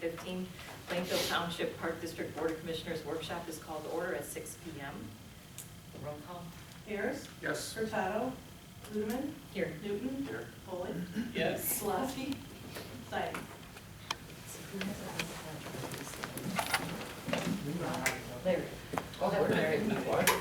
2015 Plainfield Township Park District Board of Commissioners Workshop is called to order at 6 p.m. Roll call. Harris. Yes. Hurtado. Ludeman. Here. Newton. Here. Foley. Yes. Pulaski. Stein. Larry. Go ahead, Larry. What?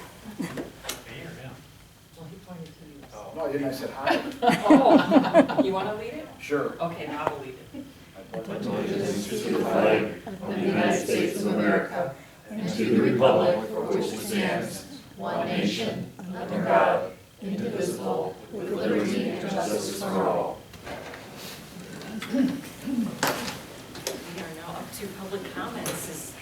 Well, he pointed to you. Oh, no, I didn't. I said hi. Oh, you want to lead it? Sure. Okay, now I'll lead it. I pledge allegiance to the flag of the United States of America and to the republic for which it stands, one nation, under God, indivisible, with liberty and justice for all. We are now up to public comments. Does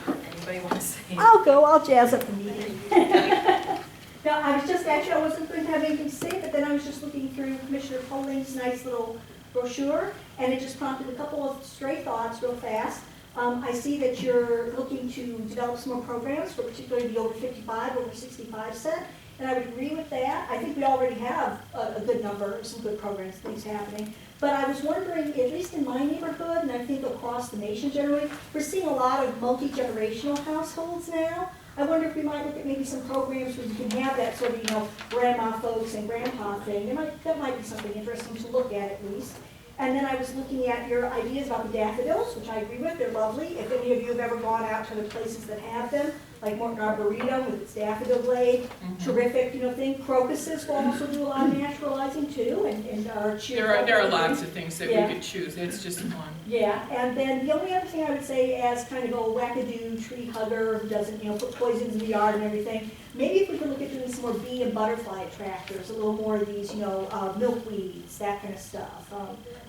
anybody want to say? I'll go, I'll jazz up the meeting. No, I was just, actually, I wasn't going to have anything to say, but then I was just looking through Commissioner Polling's nice little brochure, and it just prompted a couple of stray thoughts real fast. I see that you're looking to develop some more programs for particularly the over 55, over 65 set, and I would agree with that. I think we already have a good number, some good programs, things happening. But I was wondering, at least in my neighborhood, and I think across the nation generally, we're seeing a lot of multi-generational households now. I wonder if we might look at maybe some programs where you can have that sort of, grandma folks and grandpa thing. That might be something interesting to look at least. And then I was looking at your ideas about the daffodils, which I agree with. They're lovely. If any of you have ever gone out to the places that have them, like Morton Arboretum with its daffodil blade, terrific, thing. Crocuses will also do a lot of naturalizing too, and are cheerful. There are lots of things that Yeah. we could choose. It's just one. Yeah, and then the only other thing I would say, as kind of a wackadoo tree hugger who doesn't, put poisons in the yard and everything, maybe if we could look at doing some more bee and butterfly attractors, a little more of these, milkweeds, that kind of stuff,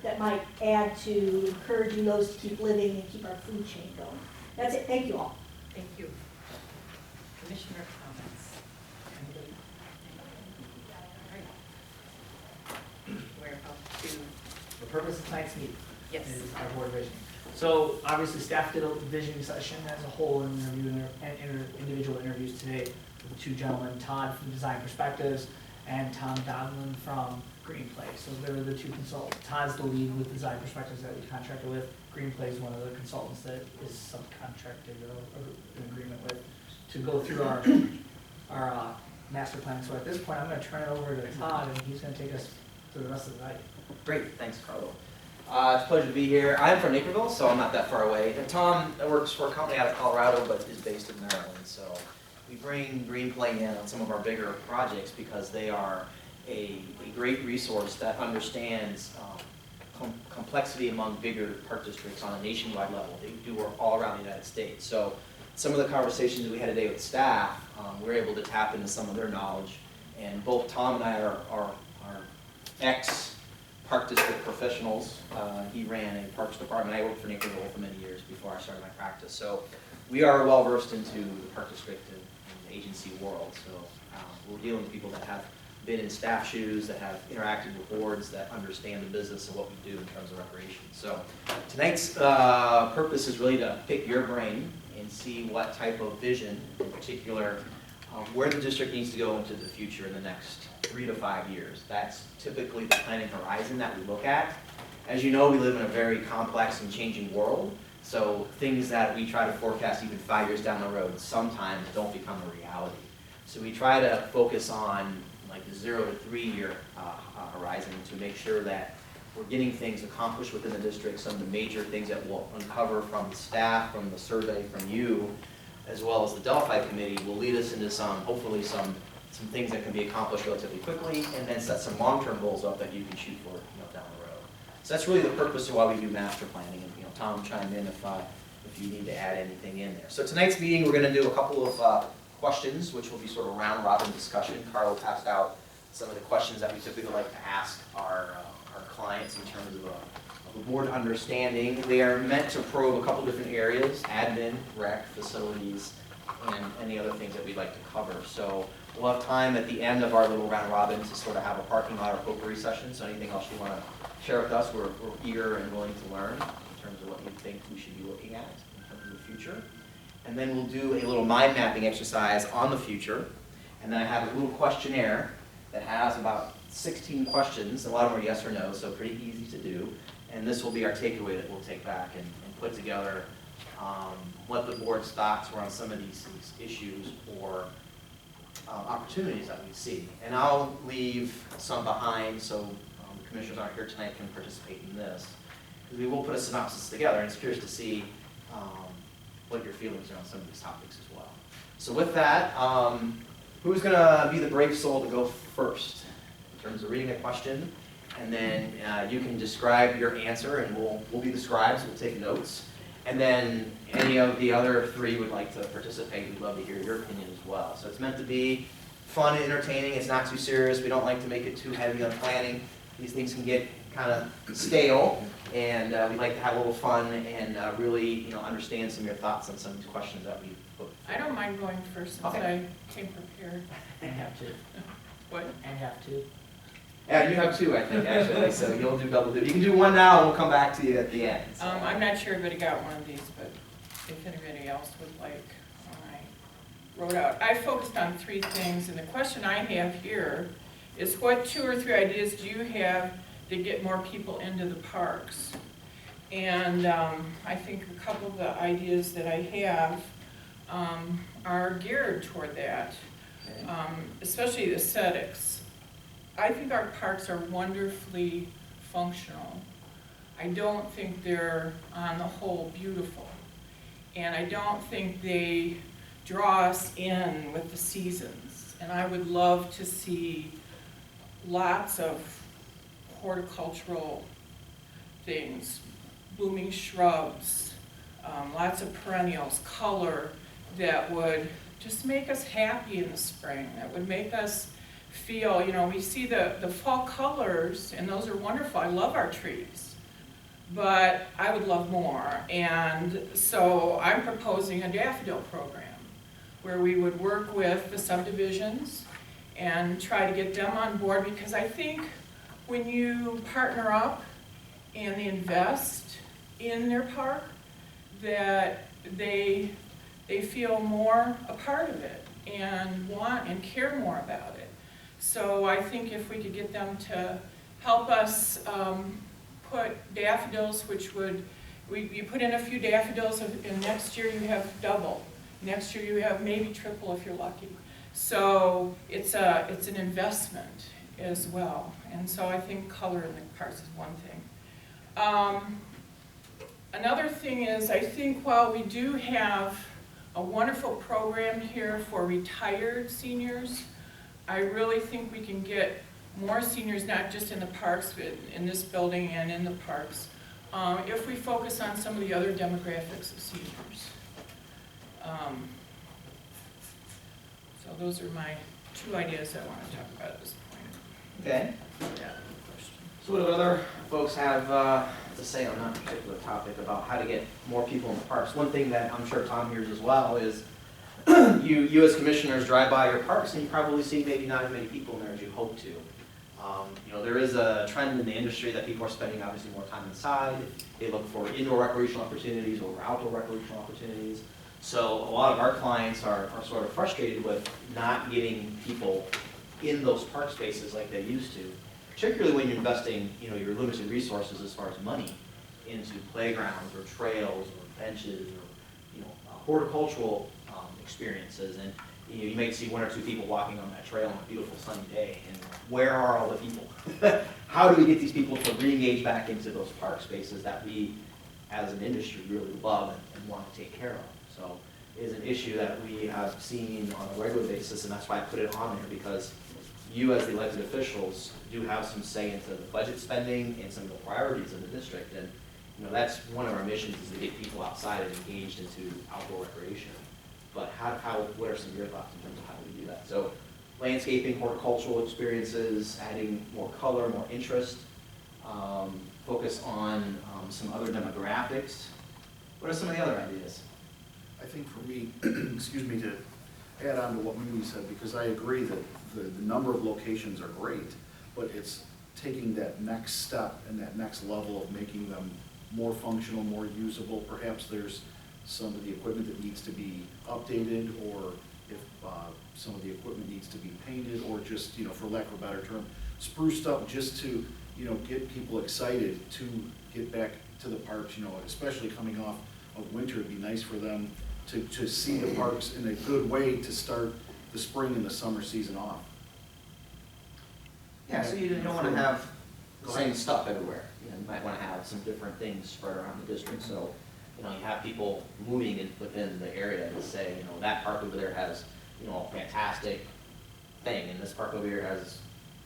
that might add to encouraging those to keep living and keep our food chain going. That's it. Thank you all. Thank you. Commissioner comments. All right. We're up to, The purpose of tonight's meeting yes. is our board vision. So obviously staff did a visioning session as a whole and individual interviews today with the two gentlemen, Todd from Design Perspectives and Tom Donlin from Greenplay. So they're the two consultants. Todd's the lead with Design Perspectives that we contracted with. Greenplay is one of the consultants that is subcontracted or in agreement with to go through our master plan. So at this point, I'm going to turn it over to Todd, and he's going to take us through the rest of the night. Great, thanks, Carlo. It's a pleasure to be here. I'm from Naperville, so I'm not that far away. And Tom works for a company out of Colorado, but is based in Maryland. So we bring Greenplay in on some of our bigger projects because they are a great resource that understands complexity among bigger park districts on a nationwide level. They do work all around the United States. So some of the conversations that we had today with staff, we're able to tap into some of their knowledge. And both Tom and I are ex-park district professionals. He ran a parks department. I worked for Naperville for many years before I started my practice. So we are well versed into the park district and the agency world. So we're dealing with people that have been in staff shoes, that have interacted with boards, that understand the business of what we do in terms of recreation. So tonight's purpose is really to pick your brain and see what type of vision, in particular, where the district needs to go into the future in the next 3 to 5 years. That's typically the planning horizon that we look at. As you know, we live in a very complex and changing world, so things that we try to forecast even 5 years down the road sometimes don't become a reality. So we try to focus on like the 0 to 3 year horizon to make sure that we're getting things accomplished within the district. Some of the major things that we'll uncover from the staff, from the survey, from you, as well as the Delphi committee, will lead us into hopefully some things that can be accomplished relatively quickly, and then set some long-term goals up that you can shoot for down the road. So that's really the purpose of why we do master planning. And Tom, chime in if you need to add anything in there. So tonight's meeting, we're going to do a couple of questions, which will be sort of round robin discussion. Carlo passed out some of the questions that we typically like to ask our clients in terms of a board understanding. They are meant to probe a couple different areas: admin, rec, facilities, and any other things that we'd like to cover. So we'll have time at the end of our little round robin to sort of have a parking lot or potpourri session. So anything else you want to share with us, we're eager and willing to learn in terms of what you think we should be looking at in terms of the future. And then we'll do a little mind mapping exercise on the future. And then I have a little questionnaire that has about 16 questions. A lot of them are yes or no, so pretty easy to do. And this will be our takeaway that we'll take back and put together what the board's thoughts were on some of these issues or opportunities that we see. And I'll leave some behind so the commissioners aren't here tonight can participate in this. Because we will put a synopsis together, and it's curious to see what your feelings are on some of these topics as well. So with that, who's going to be the brave soul to go first in terms of reading a question? And then you can describe your answer, and we'll be the scribes, we'll take notes. And then any of the other three would like to participate, we'd love to hear your opinion as well. So it's meant to be fun and entertaining, it's not too serious, we don't like to make it too heavy on planning. These things can get kind of stale, and we like to have a little fun and really understand some of your thoughts on some of these questions that we put. I don't mind going first since Okay. I came prepared. And have two. What? And have two. Yeah, you have two, I think, actually, so you'll do double duty. You can do one now, and we'll come back to you at the end. So. I'm not sure everybody got one of these, but if anybody else would like, I wrote out. I focused on 3 things, and the question I have here is what 2 or 3 ideas do you have to get more people into the parks? And I think a couple of the ideas that I have are geared toward that, especially aesthetics. I think our parks are wonderfully functional. I don't think they're, on the whole, beautiful. And I don't think they draw us in with the seasons. And I would love to see lots of horticultural things, blooming shrubs, lots of perennials, color that would just make us happy in the spring, that would make us feel, we see the fall colors, and those are wonderful. I love our trees, but I would love more. And so I'm proposing a daffodil program where we would work with the subdivisions and try to get them on board, because I think when you partner up and they invest in their park, that they feel more a part of it and want and care more about it. So I think if we could get them to help us put daffodils, which would, you put in a few daffodils, and next year you have double. Next year you have maybe triple if you're lucky. So it's an investment as well. And so I think color in the parks is one thing. Another thing is, I think while we do have a wonderful program here for retired seniors, I really think we can get more seniors, not just in the parks, but in this building and in the parks, if we focus on some of the other demographics of seniors. So those are my 2 ideas I want to talk about at this point. Okay. Yeah. So what do other folks have to say on that particular topic about how to get more people in the parks? One thing that I'm sure Tom hears as well is you as commissioners drive by your parks and you probably see maybe not as many people in there as you hope to. There is a trend in the industry that people are spending obviously more time inside. They look for indoor recreational opportunities over outdoor recreational opportunities. So a lot of our clients are sort of frustrated with not getting people in those park spaces like they used to, particularly when you're investing your limited resources as far as money into playgrounds or trails or benches or horticultural experiences. And you may see 1 or 2 people walking on that trail on a beautiful sunny day, and where are all the people? How do we get these people to re-engage back into those park spaces that we as an industry really love and want to take care of? So it is an issue that we have seen on a regular basis, and that's why I put it on there, because you as the elected officials do have some say into the budget spending and some of the priorities of the district. And that's one of our missions, is to get people outside and engaged into outdoor recreation. But what are some of your thoughts in terms of how we do that? So landscaping, horticultural experiences, adding more color, more interest, focus on some other demographics. What are some of the other ideas? I think for me, excuse me, to add on to what Mimi said, because I agree that the number of locations are great, but it's taking that next step and that next level of making them more functional, more usable. Perhaps there's some of the equipment that needs to be updated, or if some of the equipment needs to be painted, or just, for lack of a better term, spruced up just to get people excited to get back to the parks, especially coming off of winter. It'd be nice for them to see the parks in a good way to start the spring and the summer season off. Yeah, so you don't want to have the Go same ahead. stuff everywhere. You might want to have some different things spread around the district, so, you have people moving within the area to say, that park over there has, a fantastic thing, and this park over here has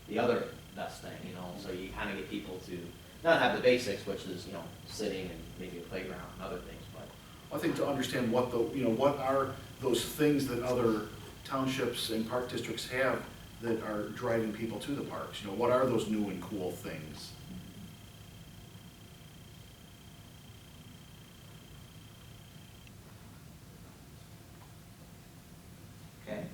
the other best thing, so you kind of get people to not have the basics, which is, sitting and maybe a playground and other things, but. I think to understand what what are those things that other townships and park districts have that are driving people to the parks, what are those new and cool things? Okay.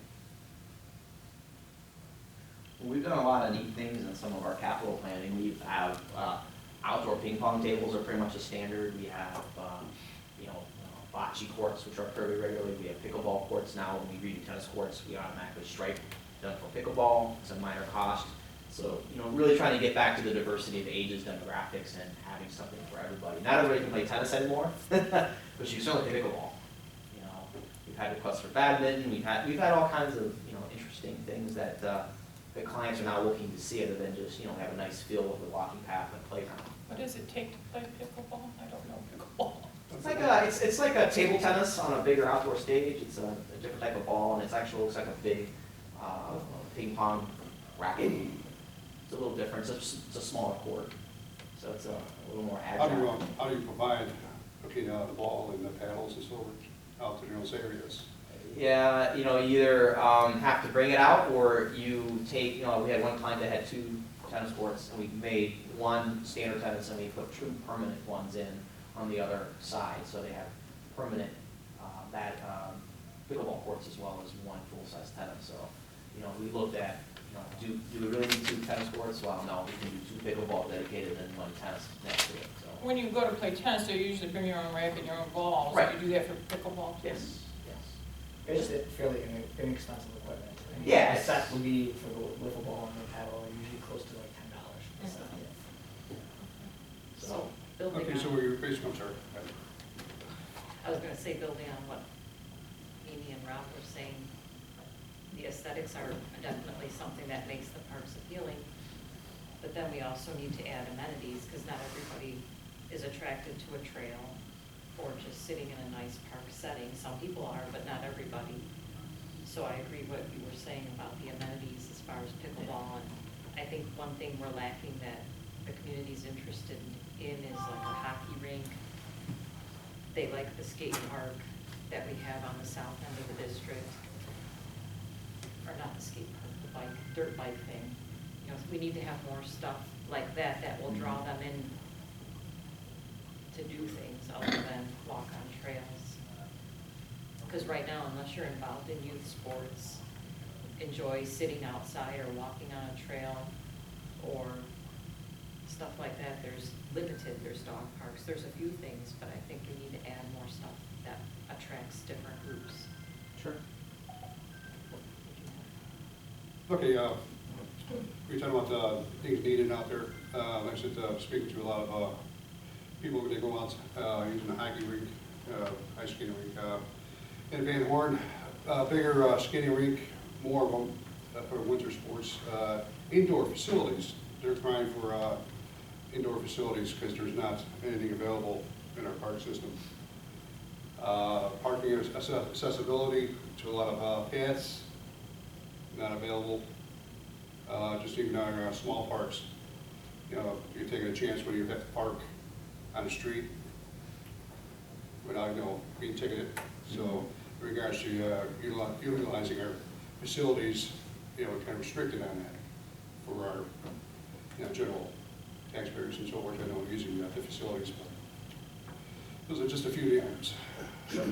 Well, we've done a lot of neat things in some of our capital planning. We have outdoor ping pong tables are pretty much a standard. We have, bocce courts, which are fairly regularly. We have pickleball courts now. When we redo tennis courts, we automatically stripe done for pickleball. It's a minor cost. So, really trying to get back to the diversity of ages, demographics, and having something for everybody. Not everybody can play tennis anymore, but you certainly play pickleball. We've had requests for badminton. We've had all kinds of interesting things that the clients are now looking to see, other than just have a nice feel of the walking path and playground. What does it take to play pickleball? I don't know pickleball. It's like a table tennis on a bigger outdoor stage. It's a different type of ball, and it actually looks like a big ping pong racket. It's a little different. It's a smaller court, so it's a little more agile. How do you provide the ball and the paddles and so out to those areas? Yeah, you either have to bring it out, or you take, we had one client that had 2 tennis courts, and we made one standard tennis, and we put 2 permanent ones in on the other side, so they have permanent pickleball courts as well as one full-size tennis. So, we looked at, do we really need 2 tennis courts? Well, no, we can do 2 pickleball dedicated and 1 tennis next to it. So. When you go to play tennis, you usually bring your own racket and your own balls. Right. Do you do that for pickleball too? Yes. It's just fairly inexpensive equipment. Yeah, The set would be for the wiffle ball and the paddle are usually close to like $10. So, building Okay, so on, where your basement are? I was gonna say, building on what Amy and Rob were saying, the aesthetics are definitely something that makes the parks appealing, but then we also need to add amenities, because not everybody is attracted to a trail or just sitting in a nice park setting. Some people are, but not everybody. So I agree what you were saying about the amenities as far as pickleball, and I think one thing we're lacking that the community's interested in is like a hockey rink. They like the skate park that we have on the south end of the district. Or not the skate park, dirt bike thing. We need to have more stuff like that will draw them in to do things other than walk on trails. Because right now, unless you're involved in youth sports, enjoy sitting outside or walking on a trail or stuff like that, there's dog parks, there's a few things, but I think we need to add more stuff that attracts different groups. Sure. Okay, we talked about things needed out there. Like I said, speaking to a lot of people when they go out using the hockey rink, ice skating rink. In Van Horn, bigger skating rink, more of them for winter sports. Indoor facilities, they're trying for indoor facilities because there's not anything available in our park system. Parking accessibility to a lot of paths, not available. Just even our small parks, you're taking a chance when you have to park on the street without, being ticketed. So in regards to utilizing our facilities, we're kind of restricted on that for our, general taxpayers and so forth. I know using the facilities, but those are just a few of the items. Sure.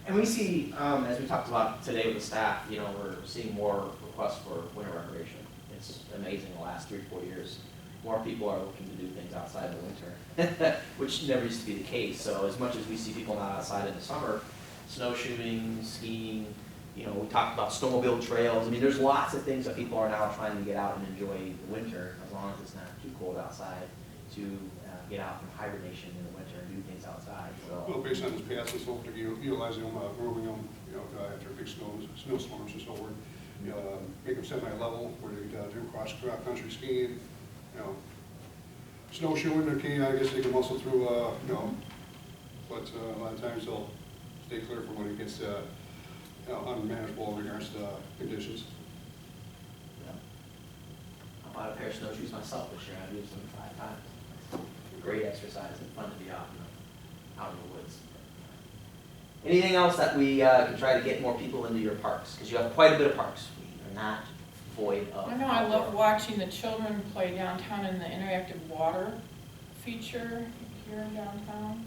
And we see, as we talked about today with the staff, we're seeing more requests for winter recreation. It's amazing the last 3 or 4 years. More people are looking to do things outside in the winter, which never used to be the case. So as much as we see people not outside in the summer, snowshoeing, skiing, You know, we talked about snowmobile trails. I mean, there's lots of things that people are now trying to get out and enjoy the winter, as long as it's not too cold outside, to get out from hibernation in the winter and do things outside, Well, so. based on this past, it's hopefully utilizing them, grooming them, you know, after big snowstorms and so forth. You know, make them semi-level where they do cross-country skiing, you know. Snowshoeing, okay, I guess they can muscle through, you know, but a lot of times they'll stay clear from when it gets, you know, unmanageable in regards to conditions. I bought a pair of snowshoes myself this year. I've used them 5 times. Great exercise and fun to be out in the woods. Anything else that we can try to get more people into your parks? Because you have quite a bit of parks. We are not void of. I know, I love watching the children play downtown in the interactive water feature here in downtown.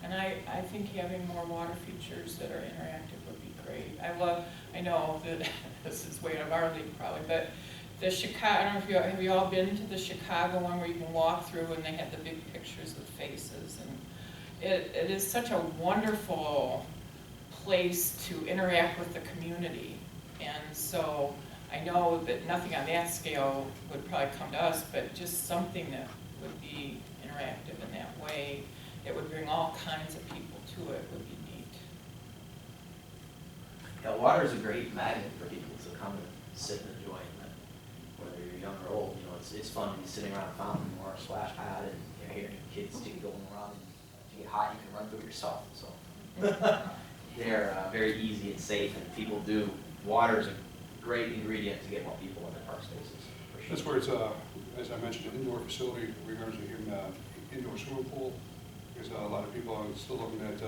And I think having more water features that are interactive would be great. I know that this is way out of our league probably, but the Chicago, I don't know if have you all been to the Chicago one where you can walk through and they have the big pictures with faces, and it is such a wonderful place to interact with the community. And so I know that nothing on that scale would probably come to us, but just something that would be interactive in that way, that would bring all kinds of people to it would be neat. Yeah, water is a great magnet for people to come and sit and enjoy. Whether you're young or old, you know, it's fun to be sitting around a fountain or a splash pad and you're hearing kids going around. If you get hot, you can run through it yourself. So they're very easy and safe, and people do. Water is a great ingredient to get more people in the park spaces. For sure. That's where it's, as I mentioned, an indoor facility in regards to even indoor swimming pool. Because a lot of people are still looking at,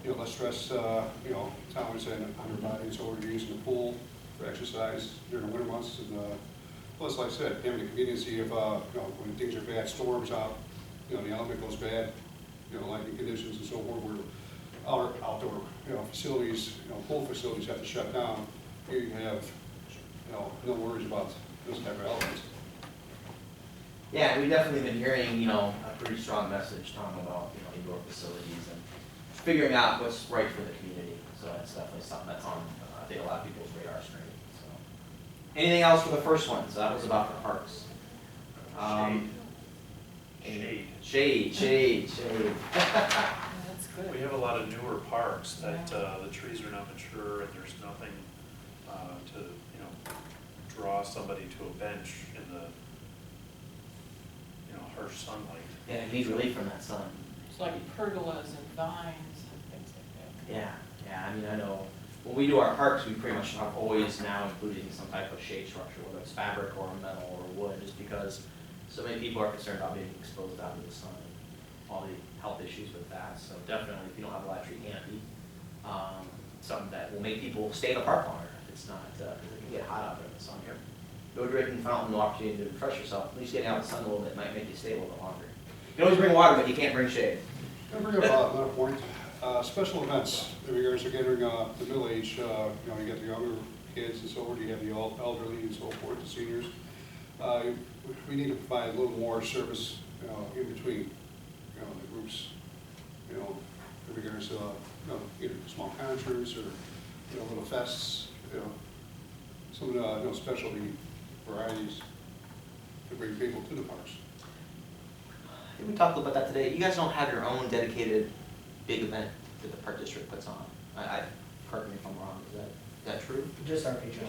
you know, less stress, you know, town saying on their body, so we're using the pool for exercise during the winter months. And plus, like I said, having the conveniency of, you know, when things are bad, storms out, you know, the element goes bad, you know, lightning conditions and so forth, where our outdoor, you know, facilities, you know, pool facilities have to shut down. Here you have, you know, no worries about this type of elements. Yeah, we've definitely been hearing, you know, a pretty strong message talking about, you know, indoor facilities and figuring out what's right for the community. So that's definitely something that's on, I think, a lot of people's radar screen. So, anything else for the first one? So that was about the parks. Shade. That's good. We have a lot of newer parks that the trees are not mature and there's nothing to, you know, draw somebody to a bench in the, you know, harsh sunlight. Yeah, it needs relief from that sun. It's like pergolas and vines and things like that. Yeah, I mean, I know, when we do our parks, we pretty much have always now including some type of shade structure, whether it's fabric or metal or wood, just because so many people are concerned about being exposed out to the sun and all the health issues with that. So definitely, if you don't have a lot of tree canopy, something that will make people stay in the park longer. If it's not, because it can get hot out there in the sun here. Go drinking fountain, no opportunity to refresh yourself. At least getting out in the sun a little bit might make you stay a little bit longer. You can always bring water, but you can't bring shade. I bring up another point. Special events in regards to getting the middle age, you know, you got the younger kids and so forth, you have the elderly and so forth, the seniors. We need to provide a little more service, you know, in between, you know, the groups, you know, in regards to, you know, either small concerts or, you know, little fests, you know, some, you know, specialty varieties to bring people to the parks. I think we talked about that today. You guys don't have your own dedicated big event that the park district puts on. Correct me if I'm wrong, is that true? Just our picture.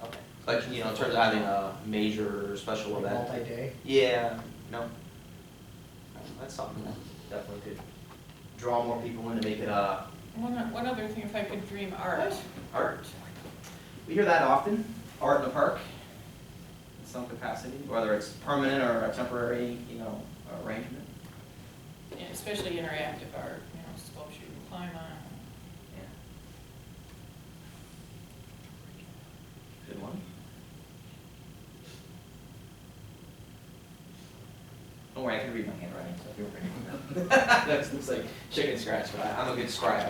Okay. Like, you know, in terms of having a major special event? Multi-day. Yeah, no. That's something that definitely could draw more people in to make it One other thing, if I could dream art. art. We hear that often, art in the park, in some capacity, whether it's permanent or a temporary, you know, arrangement. Yeah, especially interactive art, you know, sculpture you can climb on. Yeah. Good one. Don't worry, I can read my handwriting, so if you're ready. That looks like chicken scratch, but I'm a good scribe.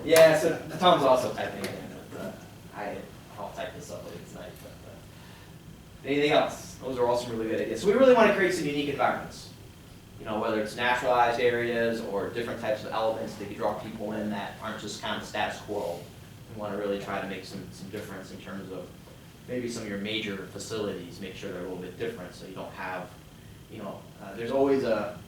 Yeah, so Tom's also typing it in, but I'll type this up later tonight. But anything else? Those are all some really good ideas. So we really want to create some unique environments. you know, whether it's naturalized areas or different types of elements that you draw people in that aren't just kind of status quo. We want to really try to make some difference in terms of maybe some of your major facilities, make sure they're a little bit different so you don't have, you know, there's always a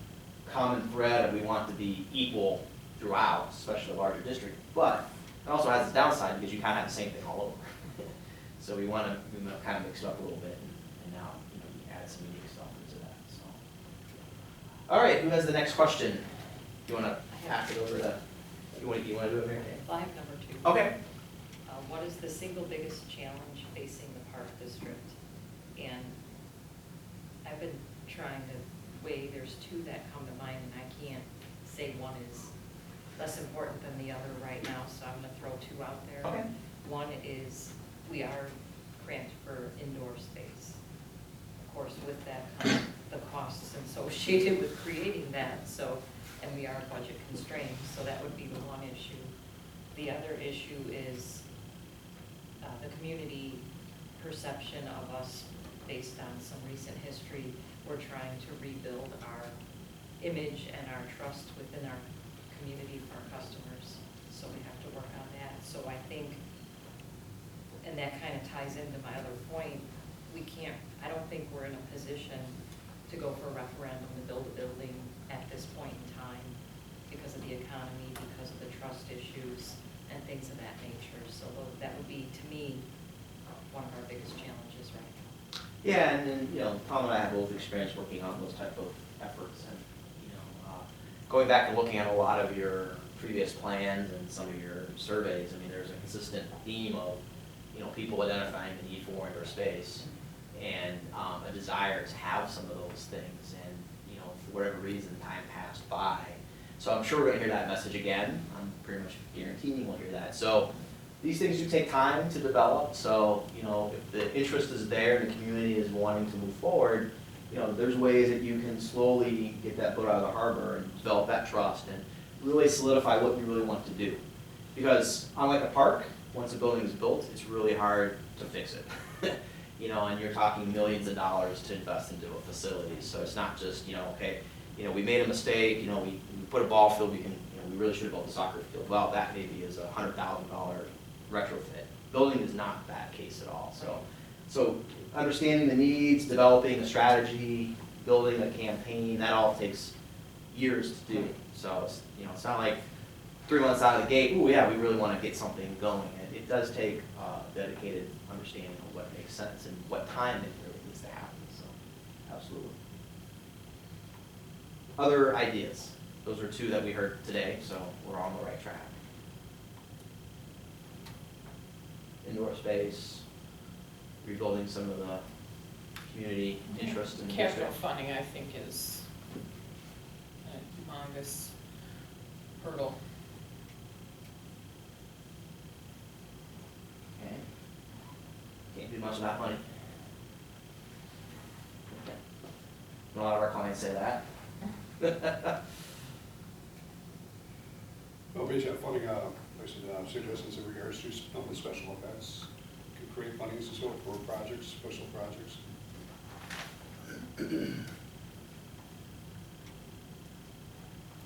common thread that we want to be equal throughout, especially a larger district, but it also has its downside because you kind of have the same thing all over. So we want to kind of mix it up a little bit and now, you know, we add some unique stuff into that, so. All right, who has the next question? You want to pass it over to, you want to do it, Mary Kay? I have number 2. Okay. What is the single biggest challenge facing the park district? And I've been trying to weigh, there's 2 that come to mind, and I can't say one is less important than the other right now, so I'm gonna throw 2 out there. Okay. One is, we are cramped for indoor space. Of course, with that comes the costs associated with creating that, so, and we are budget constrained, so that would be the one issue. The other issue is the community perception of us based on some recent history. We're trying to rebuild our image and our trust within our community for our customers, so we have to work on that. So I think, and that kind of ties into my other point, I don't think we're in a position to go for a referendum to build a building at this point in time because of the economy, because of the trust issues and things of that nature. So that would be, to me, one of our biggest challenges right now. Yeah, and then, you know, Tom and I have both experience working on those type of efforts, and, you know, going back and looking at a lot of your previous plans and some of your surveys, I mean, there's a consistent theme of, you know, people identifying the need for indoor space and a desire to have some of those things, and, you know, for whatever reason, time passed by. So I'm sure we're gonna hear that message again. I'm pretty much guaranteeing we'll hear that. So these things do take time to develop, so, you know, if the interest is there and the community is wanting to move forward, you know, there's ways that you can slowly get that boat out of the harbor and develop that trust and really solidify what you really want to do. Because unlike a park, once a building is built, it's really hard to fix it. You know, and you're talking millions of dollars to invest into a facility, so it's not just, you know, okay, you know, we made a mistake, you know, we put a ball field, we really should have built a soccer field. Well, that maybe is a $100,000 retrofit. Building is not that case at all. So understanding the needs, developing a strategy, building a campaign, that all takes years to do. So it's, you know, it's not like 3 months out of the gate, oh yeah, we really want to get something going. It does take dedicated understanding of what makes sense and what time it really needs to happen. So absolutely. Other ideas? Those are 2 that we heard today, so we're on the right track. Indoor space, rebuilding some of the community interest in the Capital district. funding, I think, is a humongous hurdle. Okay. Can't do much without money. Okay. A lot of our clients say that. Well, based on funding, like I said, suggestions in regards to the special events, could create fundings and so for projects, special projects. You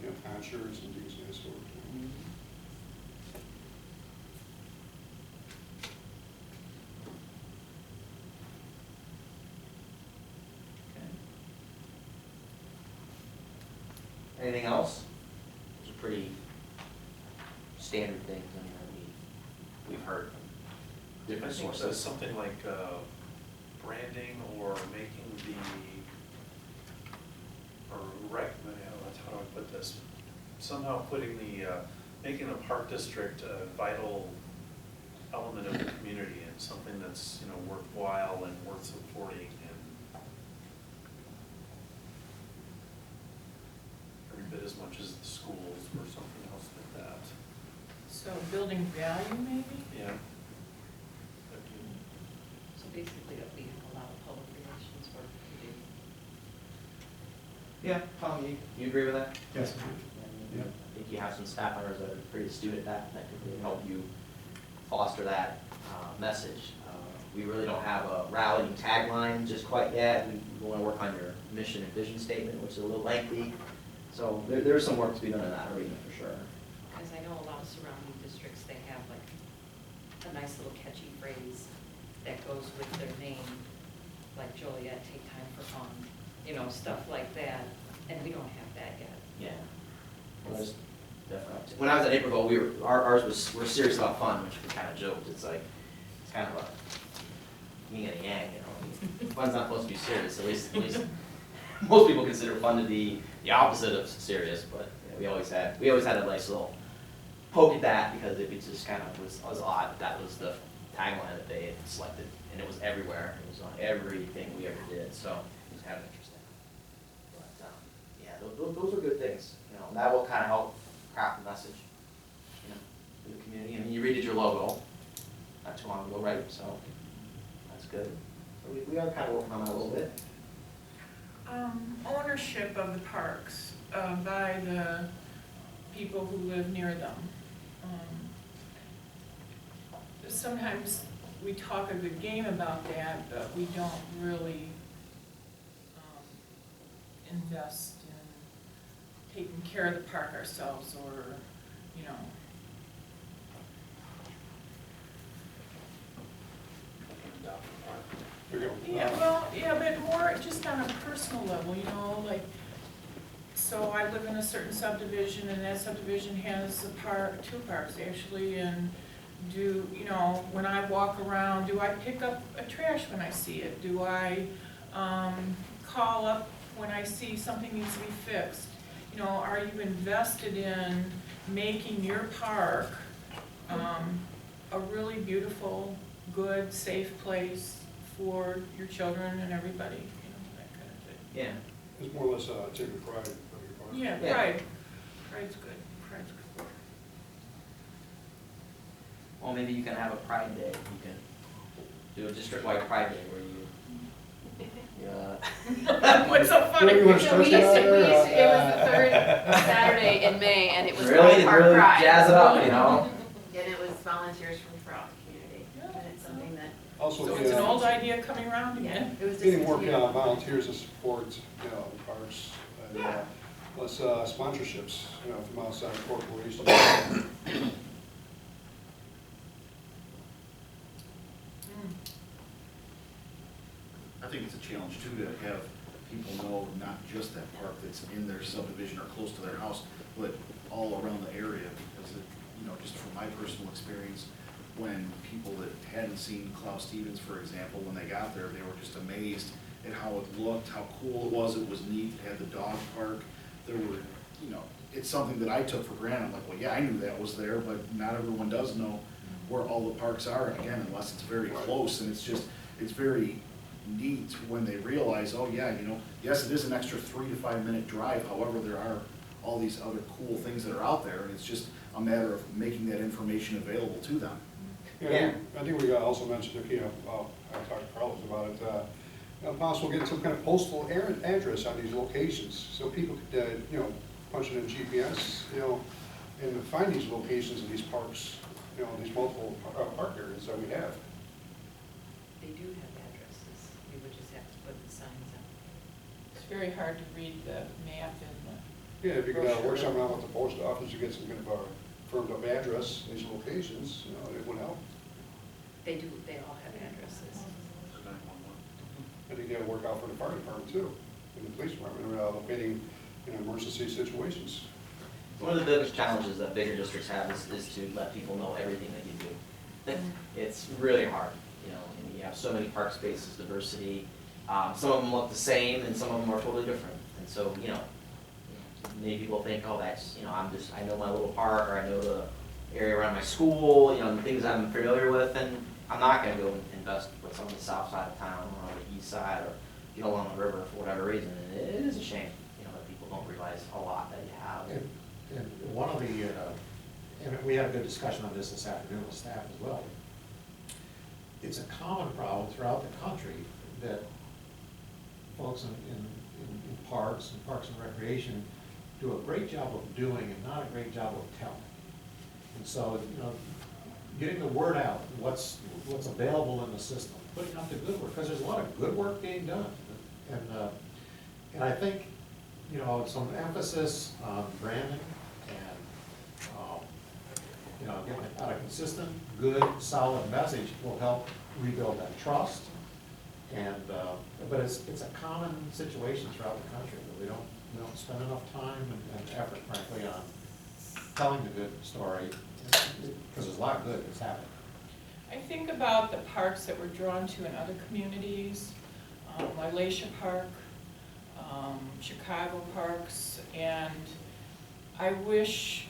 know, concerts and things of that sort. Anything else? Those are pretty standard things, I mean, that we've heard from I different think sources. something like branding or making the, or how do I put this? Somehow putting the, making the park district a vital element of the community and something that's, you know, worthwhile and worth supporting and every bit as much as the schools or something else like that. So building value, maybe? Yeah. So basically, that we have a lot of public relations work to do. Yeah, Tom, you agree with that? Yes. Yeah. I think you have some staff members that are pretty astute at that could really help you foster that message. We really don't have a rallying tagline just quite yet. We want to work on your mission and vision statement, which is a little lengthy. So there's some work to be done in that arena for sure. Because I know a lot of surrounding districts, they have like a nice little catchy phrase that goes with their name, like Joliet, take time for fun, you know, stuff like that, and we don't have that yet. Yeah. Well, there's definitely. When I was at Naperville, ours we're serious about fun, which we kind of joked. It's like, it's kind of a yin and yang, you know. Fun's not supposed to be serious, at least most people consider fun to be the opposite of serious, but you know, we always had a nice little poke at that because it just kind of was odd. That was the tagline that they had selected, and it was everywhere. It was on everything we ever did, so it was kind of interesting. But yeah, those are good things. You know, and that will kind of help craft the message, you know, for the community. I mean, you redid your logo not too long ago, right? So that's good. So we are kind of working on that a little bit. Ownership of the parks by the people who live near them. Sometimes we talk a good game about that, but we don't really invest in taking care of the park ourselves, or, you know. There you go. Yeah, well, yeah, but more just on a personal level, you know, like, so I live in a certain subdivision, and that subdivision has a park, 2 parks actually, and do, you know, when I walk around, do I pick up a trash when I see it? Do I call up when I see something needs to be fixed? You know, are you invested in making your park a really beautiful, good, safe place for your children and everybody, you know, that kind of thing? Yeah. It's more or less taking pride of your part. Yeah, Yeah. pride. Pride's good. Pride's good. Well, maybe you can have a Pride Day. You can do a district-wide Pride Day where you. What's so funny? You wanna So start we used to, that, or, it was the 3rd Saturday in May, and it was Really, Park really Pride. jazz it up, you know? And it was volunteers from throughout the community, and it's something that, Also, So it's an old idea coming around again? it was just. getting more volunteers to support, you know, the parks, and less sponsorships, you know, from outside corporations. I think it's a challenge too to have people know not just that park that's in their subdivision or close to their house, but all around the area, because it, you know, just from my personal experience, when people that hadn't seen Klaus Stevens, for example, when they got there, they were just amazed at how it looked, how cool it was neat, it had the dog park, there were, you know, it's something that I took for granted. I'm like, well, yeah, I knew that was there, but not everyone does know where all the parks are, and again, unless it's very close, and it's very neat when they realize, oh yeah, you know, yes, it is an extra 3 to 5 minute drive, however, there are all these other cool things that are out there, and it's just a matter of making that information available to them. Yeah, I think we also mentioned, you know, I talked to Carlos about it, possible getting some kind of postal address on these locations, so people could, you know, punch it in GPS, you know, and find these locations in these parks, you know, these multiple park areas that we have. They do have addresses, we would just have to put the signs up. It's very hard to read the map in Yeah, if you could work Brochure. something out with the post office, you get some kind of a firmed up address, these locations, you know, it would help. They do, they all have addresses. For 911. I think that would work out for the fire department too, and the police department, locating in emergency situations. One of the biggest challenges that bigger districts have is to let people know everything that you do. It's really hard, you know, and you have so many park spaces, diversity. Some of them look the same and some of them are totally different. And so, you know, many people think, oh, that's, you know, I know my little park, or I know the area around my school, you know, the things I'm familiar with, and I'm not gonna go and invest with some on the south side of town or on the east side, or, you know, along the river for whatever reason. And it is a shame, you know, that people don't realize a lot that you have. And one of the, and we had a good discussion on this afternoon with staff as well. It's a common problem throughout the country that folks in parks and recreation do a great job of doing and not a great job of telling. And so, you know, getting the word out, what's available in the system, putting out the good work, because there's a lot of good work being done. And I think, you know, some emphasis on branding and, you know, getting out a consistent, good, solid message will help rebuild that trust. And, but it's a common situation throughout the country, that we don't spend enough time and effort, frankly, on telling the good story, because there's a lot of good that's happening. I think about the parks that we're drawn to in other communities, Lilacia Park, Chicago parks, and I wish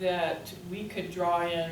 that we could draw in